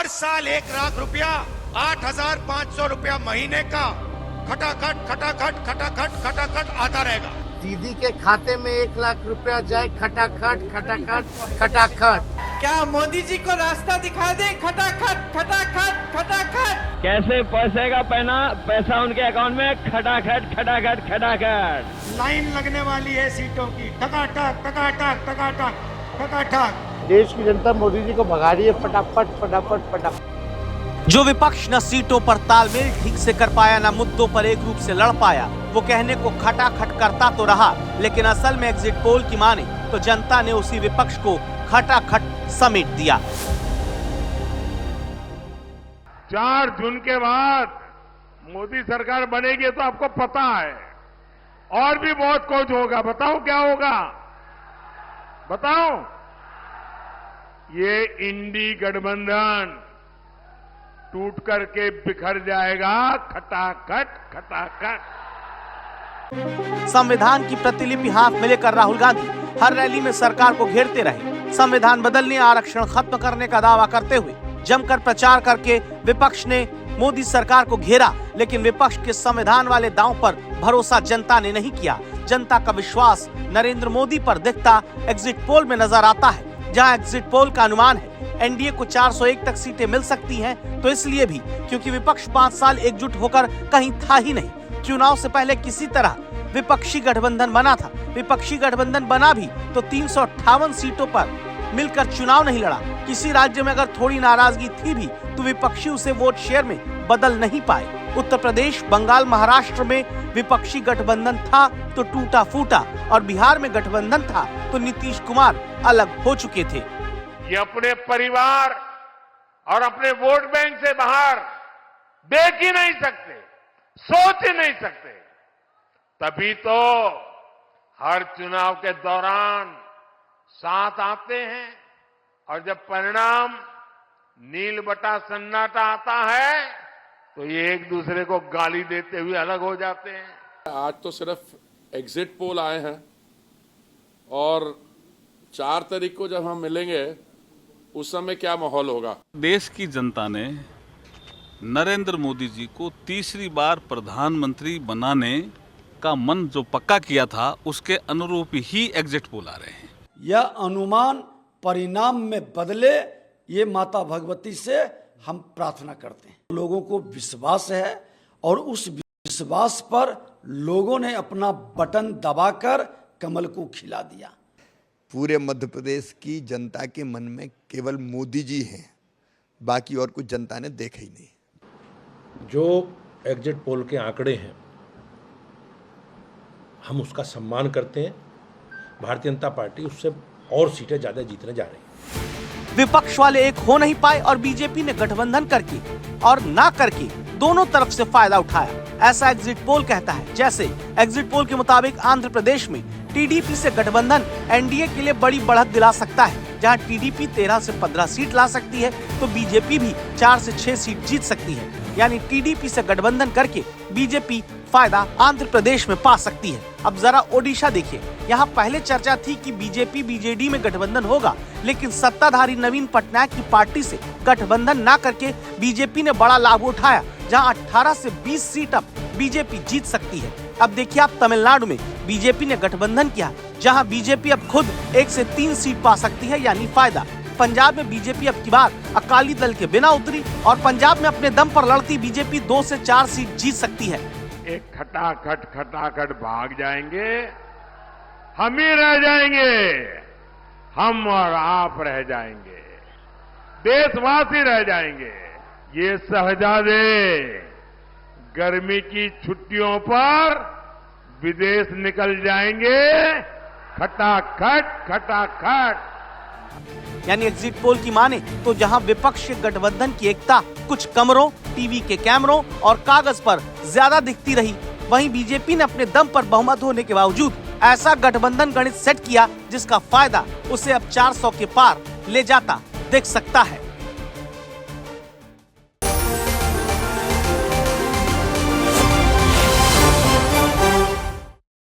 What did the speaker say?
हर साल 1 लाख रुपया, 8,500 रुपया महीने का खटाखट खटाखट खटाखट खटाखट आता रहेगा। दीदी के खाते में 1 लाख रुपया जाए खटाखट खटाखट खटाखट। क्या मोदी जी को रास्ता दिखा दे? खटाखट खटाखट खटाखट। कैसे पैसे का पैसा उनके अकाउंट में खटाखट खटाखट खटाखट। लाइन लगने वाली है सीटों की, टकाटक टकाटक टकाटक टकाटक। देश की जनता मोदी जी को भगा रही है फटाफट फटाफट फटाफट। जो विपक्ष न सीटों पर तालमेल ठीक से कर पाया, न मुद्दों पर एक रूप से लड़ पाया, वो कहने को खटाखट करता तो रहा, लेकिन असल में एग्जिट पोल की माने तो जनता ने उसी विपक्ष को खटाखट समेट दिया। 4 जून के बाद मोदी सरकार बनेगी तो आपको पता है और भी बहुत कुछ होगा। बताओ क्या होगा? बताओ। ये इंडी गठबंधन टूट करके बिखर जाएगा, खटाखट खटाखट। संविधान की प्रतिलिपि हाथ में लेकर राहुल गांधी हर रैली में सरकार को घेरते रहे। संविधान बदलने, आरक्षण खत्म करने का दावा करते हुए जमकर प्रचार करके विपक्ष ने मोदी सरकार को घेरा, लेकिन विपक्ष के संविधान वाले दांव पर भरोसा जनता ने नहीं किया। जनता का विश्वास नरेंद्र मोदी पर दिखता एग्जिट पोल में नजर आता है, जहां एग्जिट पोल का अनुमान है एनडीए को 401 तक सीटें मिल सकती हैं, तो इसलिए भी क्योंकि विपक्ष 5 साल एकजुट होकर कहीं था ही नहीं। चुनाव से पहले किसी तरह विपक्षी गठबंधन बना था। विपक्षी गठबंधन बना भी तो 358 सीटों पर मिलकर चुनाव नहीं लड़ा। किसी राज्य में अगर थोड़ी नाराजगी थी भी तो विपक्षी उसे वोट शेयर में बदल नहीं पाए। उत्तर प्रदेश, बंगाल, महाराष्ट्र में विपक्षी गठबंधन था तो टूटा फूटा, और बिहार में गठबंधन था तो नीतीश कुमार अलग हो चुके थे। ये अपने परिवार और अपने वोट बैंक से बाहर देख ही नहीं सकते, सोच ही नहीं सकते। तभी तो हर चुनाव के दौरान साथ आते हैं, और जब परिणाम नील बटा सन्नाटा आता है तो ये एक दूसरे को गाली देते हुए अलग हो जाते हैं। आज तो सिर्फ एग्जिट पोल आए हैं, और 4 तारीख को जब हम मिलेंगे उस समय क्या माहौल होगा। देश की जनता ने नरेंद्र मोदी जी को तीसरी बार प्रधानमंत्री बनाने का मन जो पक्का किया था, उसके अनुरूप ही एग्जिट पोल आ रहे हैं। यह अनुमान परिणाम में बदले, ये माता भगवती से हम प्रार्थना करते हैं। लोगों को विश्वास है और उस विश्वास पर लोगों ने अपना बटन दबाकर कमल को खिला दिया। पूरे मध्य प्रदेश की जनता के मन में केवल मोदी जी हैं, बाकी और कुछ जनता ने देखा ही नहीं। जो एग्जिट पोल के आंकड़े हैं हम उसका सम्मान करते हैं। भारतीय जनता पार्टी उससे और सीटें ज्यादा जीतने जा रही है। विपक्ष वाले एक हो नहीं पाए और बीजेपी ने गठबंधन करके और ना करके दोनों तरफ से फायदा उठाया, ऐसा एग्जिट पोल कहता है। जैसे एग्जिट पोल के मुताबिक आंध्र प्रदेश में टीडीपी से गठबंधन एनडीए के लिए बड़ी बढ़त दिला सकता है। जहां टीडीपी 13 से 15 सीट ला सकती है तो बीजेपी भी 4 से 6 सीट जीत सकती है। यानी टीडीपी से गठबंधन करके बीजेपी फायदा आंध्र प्रदेश में पा सकती है। अब जरा ओडिशा देखिए, यहाँ पहले चर्चा थी कि बीजेपी बीजेडी में गठबंधन होगा, लेकिन सत्ताधारी नवीन पटनायक की पार्टी से गठबंधन ना करके बीजेपी ने बड़ा लाभ उठाया, जहाँ 18 से 20 सीट अब बीजेपी जीत सकती है। अब देखिए आप तमिलनाडु में बीजेपी ने गठबंधन किया, जहां बीजेपी अब खुद 1 से 3 सीट पा सकती है, यानी फायदा। पंजाब में बीजेपी अब की बार अकाली दल के बिना उतरी और पंजाब में अपने दम पर लड़ती बीजेपी 2 से 4 सीट जीत सकती है। एक खटाखट खटाखट भाग जाएंगे, हम ही रह जाएंगे, हम और आप रह जाएंगे, देशवासी रह जाएंगे। ये शहजादे गर्मी की छुट्टियों पर विदेश निकल जाएंगे, खटाखट खटाखट। यानी एग्जिट पोल की माने तो जहां विपक्ष गठबंधन की एकता कुछ कमरों, टीवी के कैमरों और कागज पर ज्यादा दिखती रही, वहीं बीजेपी ने अपने दम पर बहुमत होने के बावजूद ऐसा गठबंधन गणित सेट किया जिसका फायदा उसे अब 400 के पार ले जाता दिख सकता है।